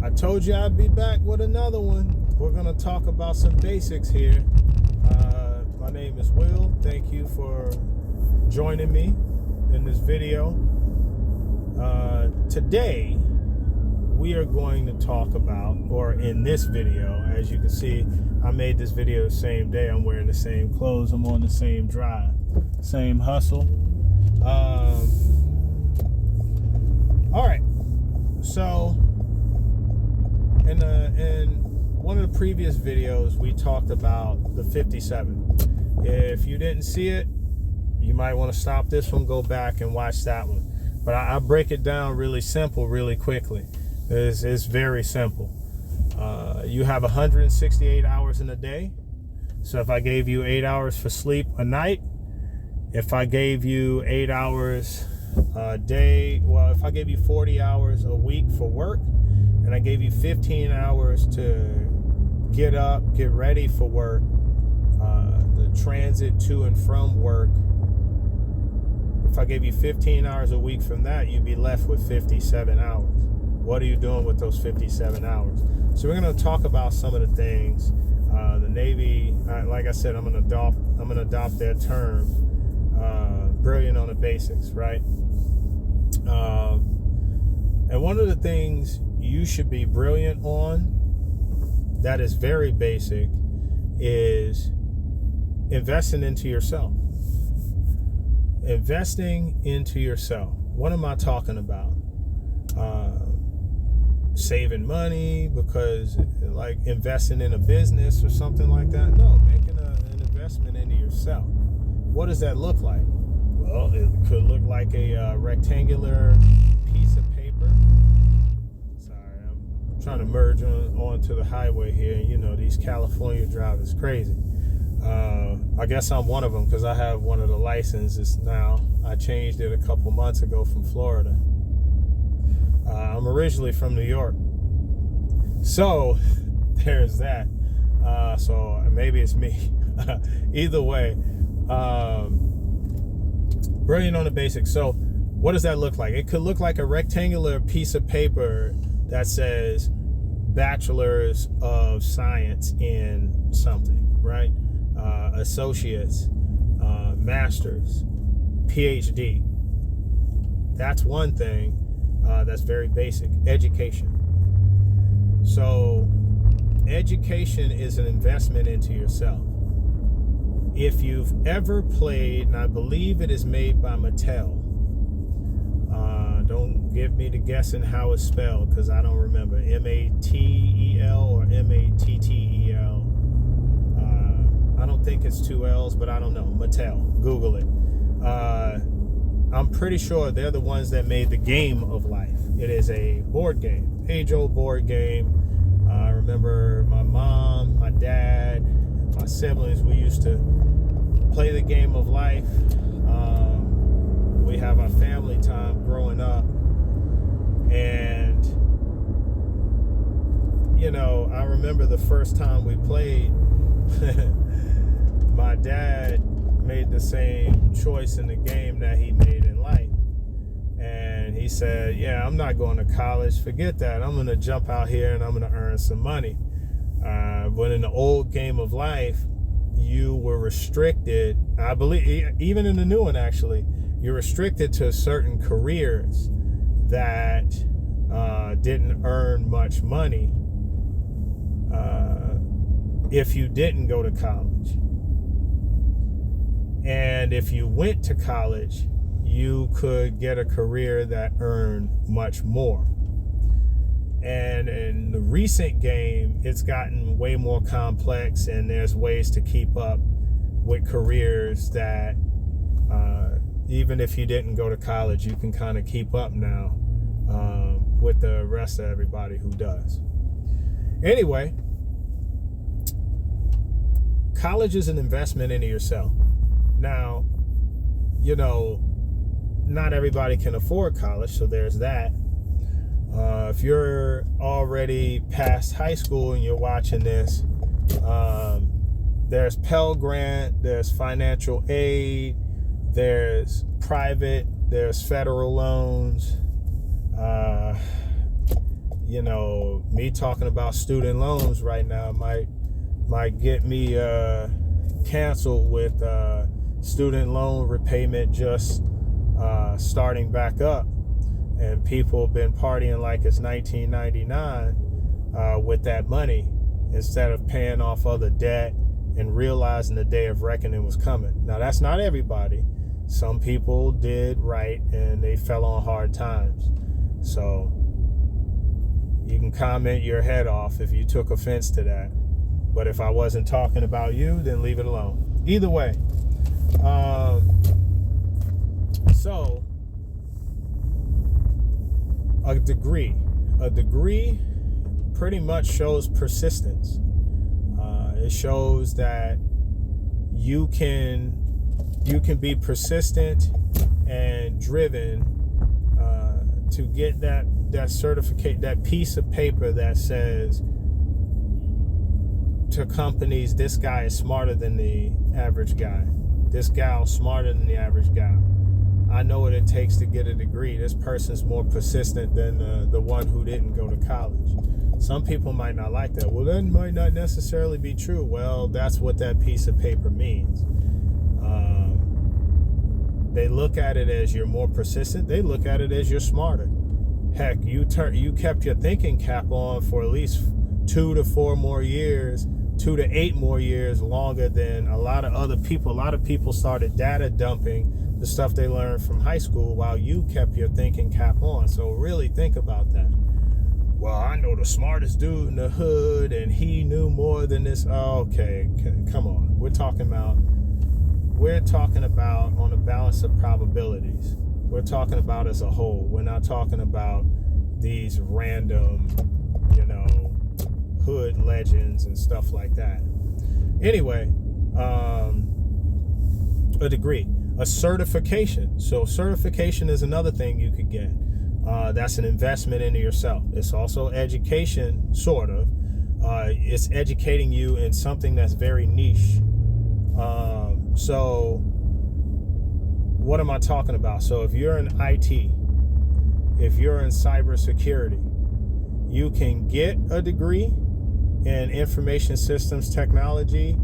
I told you I'd be back with another one. We're going to talk about some basics here. My name is Will. Thank you for joining me in this video. Today, we are going to talk about, or in this video, as you can see, I made this video the same day. I'm wearing the same clothes. I'm on the same drive, same hustle. All right. So, in one of the previous videos, we talked about the 57. If you didn't see it, you might want to stop this one, go back and watch that one. But I break it down really simple, really quickly. It's very simple. You have 168 hours in a day. So if I gave you 8 hours for sleep a night, if I gave you 8 hours a day, well, if I gave you 40 hours a week for work, and I gave you 15 hours to get up, get ready for work, the transit to and from work, if I gave you 15 hours a week from that, you'd be left with 57 hours. What are you doing with those 57 hours? So we're going to talk about some of the things. The Navy, like I said, I'm going to adopt their term, brilliant on the basics, right? And one of the things you should be brilliant on, that is very basic, is investing into yourself. Investing into yourself. What am I talking about? Saving money, because like investing in a business or something like that? No, making an investment into yourself. What does that look like? Well, it could look like a rectangular piece of paper. Sorry, I'm trying to merge onto the highway here. You know, these California drivers crazy. I guess I'm one of them because I have one of the licenses now. I changed it a couple months ago from Florida. I'm originally from New York. So there's that. So maybe it's me. Either way, brilliant on the basics. So what does that look like? It could look like a rectangular piece of paper that says Bachelor's of Science in something, right? Associates, Masters, PhD. That's one thing. That's very basic. Education. So education is an investment into yourself. If you've ever played, and I believe it is made by Mattel, don't give me the guessing how it's spelled because I don't remember. M-A-T-E-L or M-A-T-T-E-L. I don't think it's two L's, but I don't know. Mattel. Google it. I'm pretty sure they're the ones that made the Game of Life. It is a board game, age-old board game. I remember my mom, my dad, my siblings, we used to play the Game of Life. We have our family time growing up. And, you know, I remember the first time we played, my dad made the same choice in the game that he made in life. And he said, yeah, I'm not going to college. Forget that. I'm going to jump out here and I'm going to earn some money. But in the old Game of Life, you were restricted. I believe, even in the new one, actually, you're restricted to certain careers that didn't earn much money if you didn't go to college. And if you went to college, you could get a career that earned much more. And in the recent game, it's gotten way more complex, and there's ways to keep up with careers that even if you didn't go to college, you can kind of keep up now with the rest of everybody who does. Anyway, college is an investment into yourself. Now, you know, not everybody can afford college, so there's that. If you're already past high school and you're watching this, there's Pell Grant, there's financial aid, there's private, there's federal loans. me talking about student loans right now might get me canceled with student loan repayment just starting back up, and people have been partying like it's 1999 with that money instead of paying off other debt and realizing the day of reckoning was coming. Now, that's not everybody. Some people did right and they fell on hard times. So you can comment your head off if you took offense to that. But if I wasn't talking about you, then leave it alone. Either way. So a degree pretty much shows persistence. It shows that you can be persistent and driven to get that certificate, that piece of paper that says to companies, this guy is smarter than the average guy. This gal smarter than the average guy. I know what it takes to get a degree. This person's more persistent than the one who didn't go to college. Some people might not like that. Well, that might not necessarily be true. Well, that's what that piece of paper means. They look at it as you're more persistent. They look at it as you're smarter. Heck, you kept your thinking cap on for at least 2 to 4 more years, 2 to 8 more years longer than a lot of other people. A lot of people started data dumping the stuff they learned from high school while you kept your thinking cap on. So really think about that. Well, I know the smartest dude in the hood and he knew more than this. Oh, okay, come on. We're talking about on a balance of probabilities. We're talking about as a whole. We're not talking about these random, hood legends and stuff like that. Anyway, a degree, a certification. So certification is another thing you could get. That's an investment into yourself. It's also education, sort of. It's educating you in something that's very niche. So what am I talking about? So if you're in IT, if you're in cybersecurity, you can get a degree in information systems technology.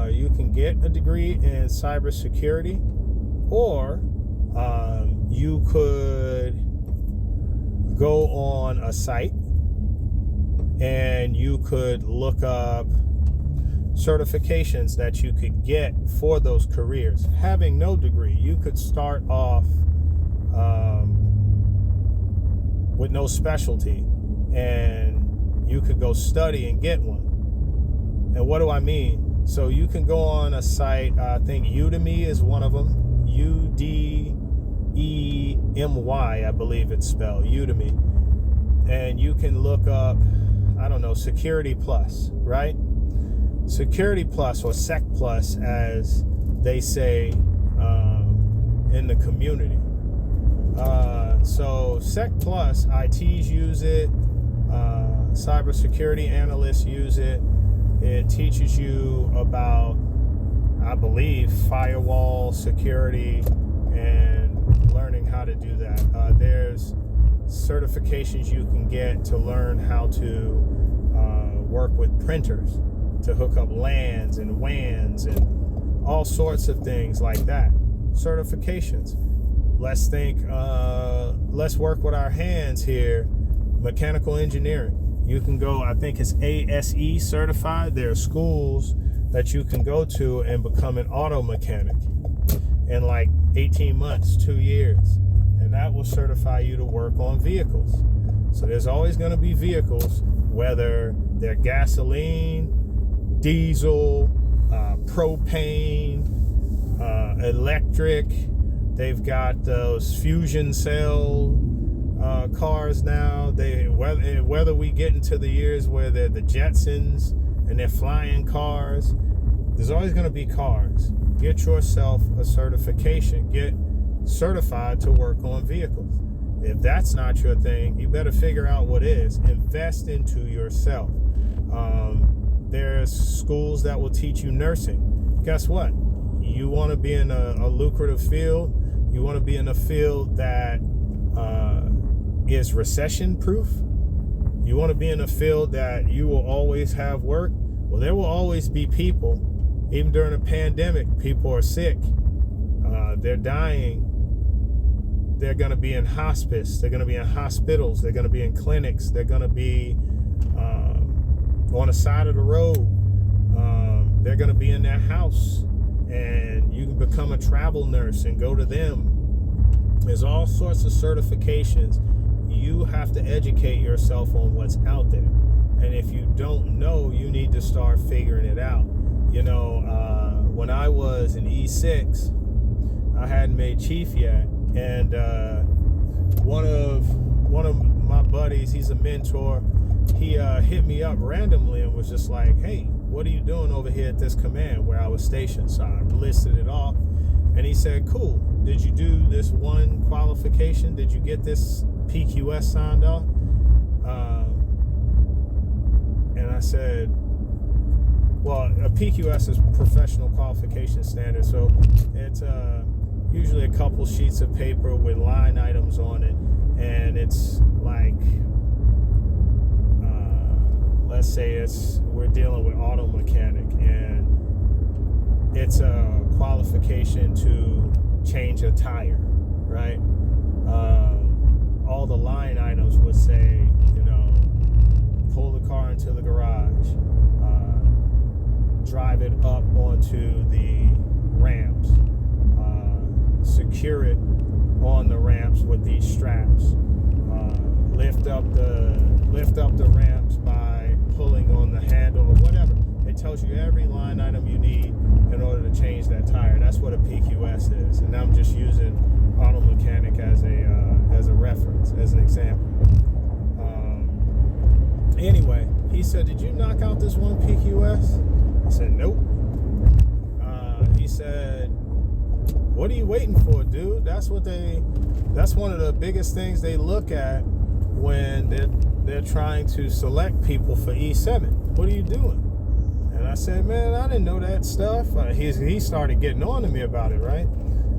You can get a degree in cybersecurity, or you could go on a site and you could look up certifications that you could get for those careers. Having no degree, you could start off with no specialty, and you could go study and get one. And what do I mean? So you can go on a site, I think Udemy is one of them, Udemy, I believe it's spelled, Udemy. And you can look up, Security Plus, right? Security Plus, or Sec Plus, as they say in the community. So Sec Plus, ITs use it, cybersecurity analysts use it. It teaches you about, I believe, firewall security and learning how to do that. There's certifications you can get to learn how to work with printers, to hook up LANs and WANs and all sorts of things like that. Certifications. Let's work with our hands here. Mechanical engineering. You can go, I think it's ASE certified. There are schools that you can go to and become an auto mechanic in like 18 months, 2 years. And that will certify you to work on vehicles. So there's always going to be vehicles, whether they're gasoline, diesel, propane, electric. They've got those fusion cell cars now. Whether we get into the years where they're the Jetsons and they're flying cars, there's always going to be cars. Get yourself a certification. Get certified to work on vehicles. If that's not your thing, you better figure out what is. Invest into yourself. There's schools that will teach you nursing. Guess what? You want to be in a lucrative field. You want to be in a field that is recession proof. You want to be in a field that you will always have work? Well, there will always be people. Even during a pandemic, people are sick. They're dying. They're going to be in hospice. They're going to be in hospitals. They're going to be in clinics. They're going to be on the side of the road. They're going to be in their house. And you can become a travel nurse and go to them. There's all sorts of certifications. You have to educate yourself on what's out there. And if you don't know, you need to start figuring it out. You know, when I was in E6, I hadn't made chief yet. And one of my buddies, he's a mentor, he hit me up randomly and was just like, hey, what are you doing over here at this command where I was stationed? So I listed it off. And he said, cool, did you do this one qualification? Did you get this PQS signed off? And I said, well, a PQS is professional qualification standard. So it's usually a couple sheets of paper with line items on it. And it's like, let's say we're dealing with auto mechanic, and it's a qualification to change a tire, right? All the line items would say, you know, pull the car into the garage, drive it up onto the ramps, secure it on the ramps with these straps, lift up the ramps by pulling on the handle or whatever. It tells you every line item you need in order to change that tire. That's what a PQS is. And I'm just using auto mechanic as a reference, as an example. Anyway, he said, did you knock out this one PQS? I said, nope. He said, what are you waiting for, dude? That's one of the biggest things they look at when they're trying to select people for E7. What are you doing? And I said, man, I didn't know that stuff. He started getting on to me about it, right?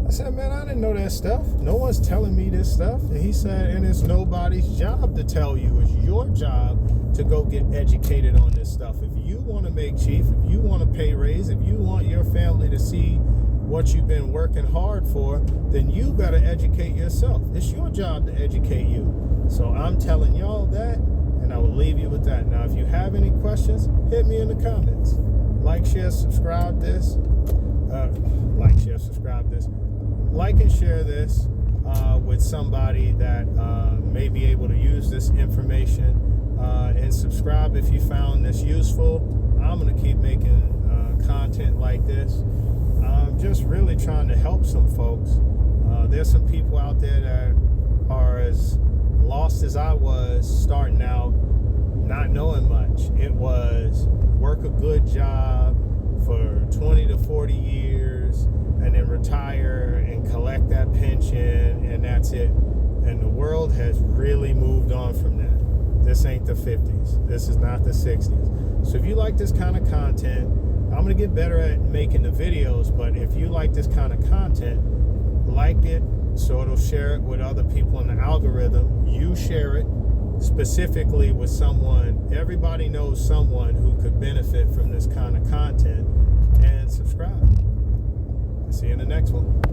I said, man, I didn't know that stuff. No one's telling me this stuff. And he said, and it's nobody's job to tell you. It's your job to go get educated on this stuff. If you want to make chief, if you want to pay raise, if you want your family to see what you've been working hard for, then you better educate yourself. It's your job to educate you. So I'm telling y'all that, and I will leave you with that. Now, if you have any questions, hit me in the comments. Like, share, subscribe this. Like and share this with somebody that may be able to use this information. And subscribe if you found this useful. I'm going to keep making content like this. I'm just really trying to help some folks. There's some people out there that are as lost as I was starting out, not knowing much. It was work a good job for 20 to 40 years and then retire and collect that pension, and that's it. And the world has really moved on from that. This ain't the 50s. This is not the 60s. So if you like this kind of content, I'm going to get better at making the videos, but if you like this kind of content, like it so it'll share it with other people in the algorithm. You share it specifically with someone. Everybody knows someone who could benefit from this kind of content, and subscribe. See you in the next one.